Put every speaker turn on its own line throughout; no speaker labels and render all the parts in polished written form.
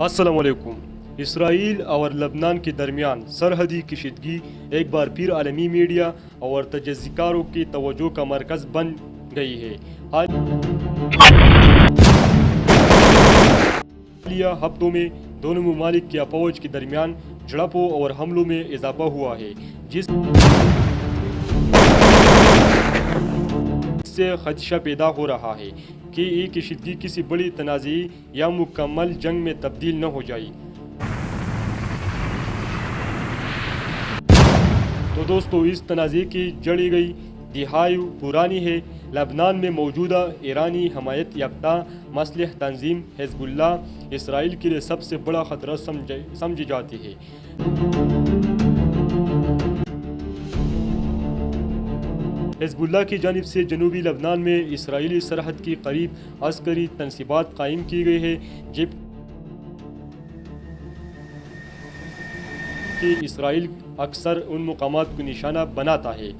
السلام علیکم۔ اسرائیل اور لبنان کے درمیان سرحدی کشیدگی ایک بار پھر عالمی میڈیا اور تجزیہ کاروں کی توجہ کا مرکز بن گئی ہے۔ حالیہ ہفتوں میں دونوں ممالک کی افواج کے درمیان جھڑپوں اور حملوں میں اضافہ ہوا ہے، جس سے خدشہ پیدا ہو رہا ہے کہ یہ کشیدگی کسی بڑی تنازع یا مکمل جنگ میں تبدیل نہ ہو جائے۔ تو دوستو، اس تنازع کی جڑی گئی دہائیوں پرانی ہے۔ لبنان میں موجودہ ایرانی حمایت یافتہ مسلح تنظیم حزب اللہ اسرائیل کے لیے سب سے بڑا خطرہ سمجھی جاتی ہے۔ حزب اللہ کی جانب سے جنوبی لبنان میں اسرائیلی سرحد کے قریب عسکری تنصیبات قائم کی گئی ہے، جبکہ اسرائیل اکثر ان مقامات کو نشانہ بناتا ہے۔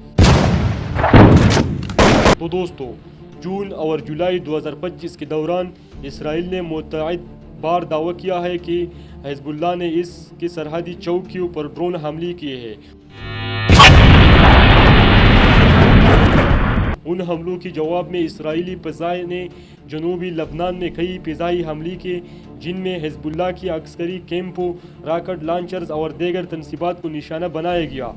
تو دوستو، جون اور جولائی 2025 کے دوران اسرائیل نے متعدد بار دعویٰ کیا ہے کہ حزب اللہ نے اس کی سرحدی چوکیوں پر ڈرون حملے کیے ہیں۔ ان حملوں کے جواب میں اسرائیلی فضائیہ نے جنوبی لبنان میں کئی فضائی حملے کیے، جن میں حزب اللہ کے عسکری کیمپوں، راکٹ لانچرز اور دیگر تنصیبات کو نشانہ بنایا گیا۔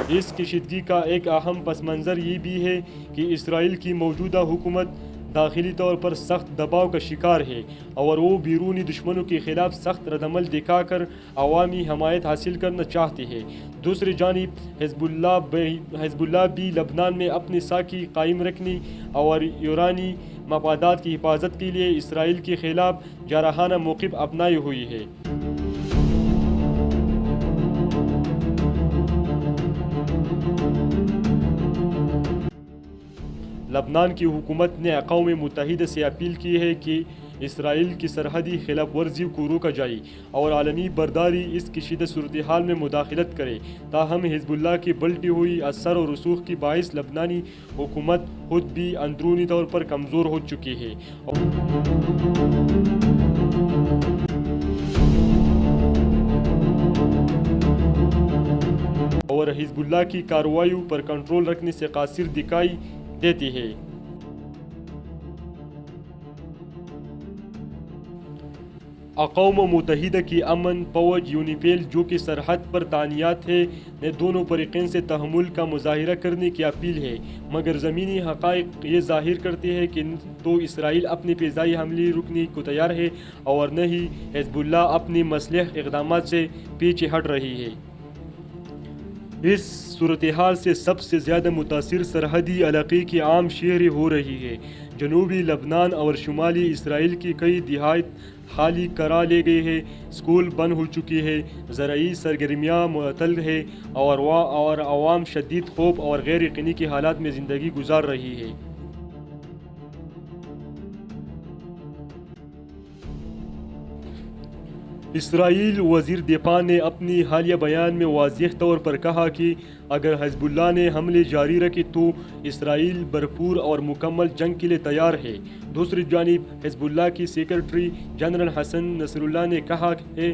اس کشیدگی کا ایک اہم پس منظر یہ بھی ہے کہ اسرائیل کی موجودہ حکومت داخلی طور پر سخت دباؤ کا شکار ہے اور وہ بیرونی دشمنوں کے خلاف سخت ردعمل دکھا کر عوامی حمایت حاصل کرنا چاہتی ہے۔ دوسری جانب حزب اللہ بھی لبنان میں اپنی ساکھی قائم رکھنے اور ایرانی مفادات کی حفاظت کے لیے اسرائیل کے خلاف جارحانہ موقف اپنائے ہوئی ہے۔ لبنان کی حکومت نے اقوام متحدہ سے اپیل کی ہے کہ اسرائیل کی سرحدی خلاف ورزی کو روکا جائے اور عالمی برادری اس کشیدہ صورتحال میں مداخلت کرے۔ تاہم حزب اللہ کی بڑھتی ہوئی اثر و رسوخ کے باعث لبنانی حکومت خود بھی اندرونی طور پر کمزور ہو چکی ہے اور حزب اللہ کی کارروائیوں پر کنٹرول رکھنے سے قاصر دکھائی دیتی ہے۔ اقوام متحدہ کی امن فوج یونیفیل، جو کہ سرحد پر تعینات ہے، نے دونوں فریقین سے تحمل کا مظاہرہ کرنے کی اپیل ہے، مگر زمینی حقائق یہ ظاہر کرتے ہیں کہ نہ تو اسرائیل اپنے فضائی حملے روکنے کو تیار ہے اور نہ ہی حزب اللہ اپنے مسلح اقدامات سے پیچھے ہٹ رہی ہے۔ اس صورتحال سے سب سے زیادہ متاثر سرحدی علاقے کے عام شہری ہو رہی ہے۔ جنوبی لبنان اور شمالی اسرائیل کی کئی دیہات خالی کرا لی گئی ہیں، اسکول بند ہو چکے ہیں، زرعی سرگرمیاں معطل ہیں اور عوام شدید خوف اور غیر یقینی کے حالات میں زندگی گزار رہی ہے۔ اسرائیل وزیر دفاع نے اپنی حالیہ بیان میں واضح طور پر کہا کہ اگر حزب اللہ نے حملے جاری رکھے تو اسرائیل بھرپور اور مکمل جنگ کے لیے تیار ہے۔ دوسری جانب حزب اللہ کی سیکرٹری جنرل حسن نصر اللہ نے کہا ہے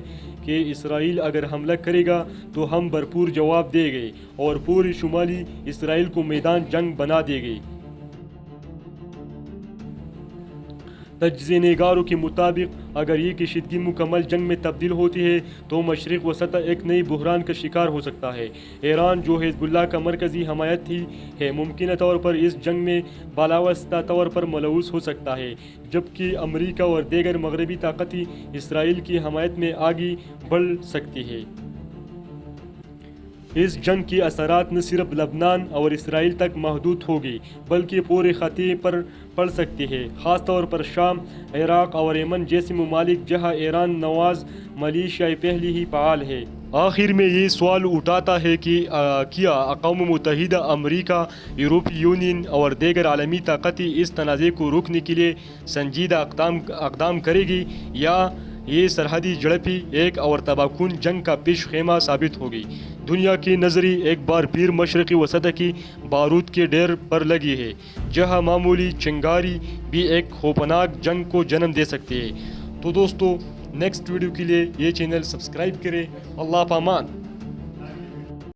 کہ اسرائیل اگر حملہ کرے گا تو ہم بھرپور جواب دیں گے اور پورے شمالی اسرائیل کو میدان جنگ بنا دیں گے۔ تجزیہ نگاروں کے مطابق اگر یہ کشیدگی مکمل جنگ میں تبدیل ہوتی ہے تو مشرق وسط ایک نئی بحران کا شکار ہو سکتا ہے۔ ایران، جو حزب اللہ کا مرکزی حمایتی ہے، ممکنہ طور پر اس جنگ میں بالاواسطہ طور پر ملوث ہو سکتا ہے، جبکہ امریکہ اور دیگر مغربی طاقتیں اسرائیل کی حمایت میں آگے بڑھ سکتی ہیں۔ اس جنگ کے اثرات نہ صرف لبنان اور اسرائیل تک محدود ہوگی بلکہ پورے خطے پر پڑ سکتی ہے، خاص طور پر شام، عراق اور یمن جیسے ممالک جہاں ایران نواز ملیشیاء پہلے ہی فعال ہے۔ آخر میں یہ سوال اٹھاتا ہے کہ کیا اقوام متحدہ، امریکا، یورپی یونین اور دیگر عالمی طاقتیں اس تنازع کو روکنے کے لیے سنجیدہ اقدام کرے گی، یا یہ سرحدی جھڑپیں ایک اور تباہ کن جنگ کا پیش خیمہ ثابت ہوگی؟ دنیا کی نظری ایک بار پھر مشرقی وسطی کی بارود کے ڈھیر پر لگی ہے، جہاں معمولی چنگاری بھی ایک خوفناک جنگ کو جنم دے سکتی ہے۔ تو دوستو نیکسٹ ویڈیو کے لیے یہ چینل سبسکرائب کریں۔ اللہ پامان۔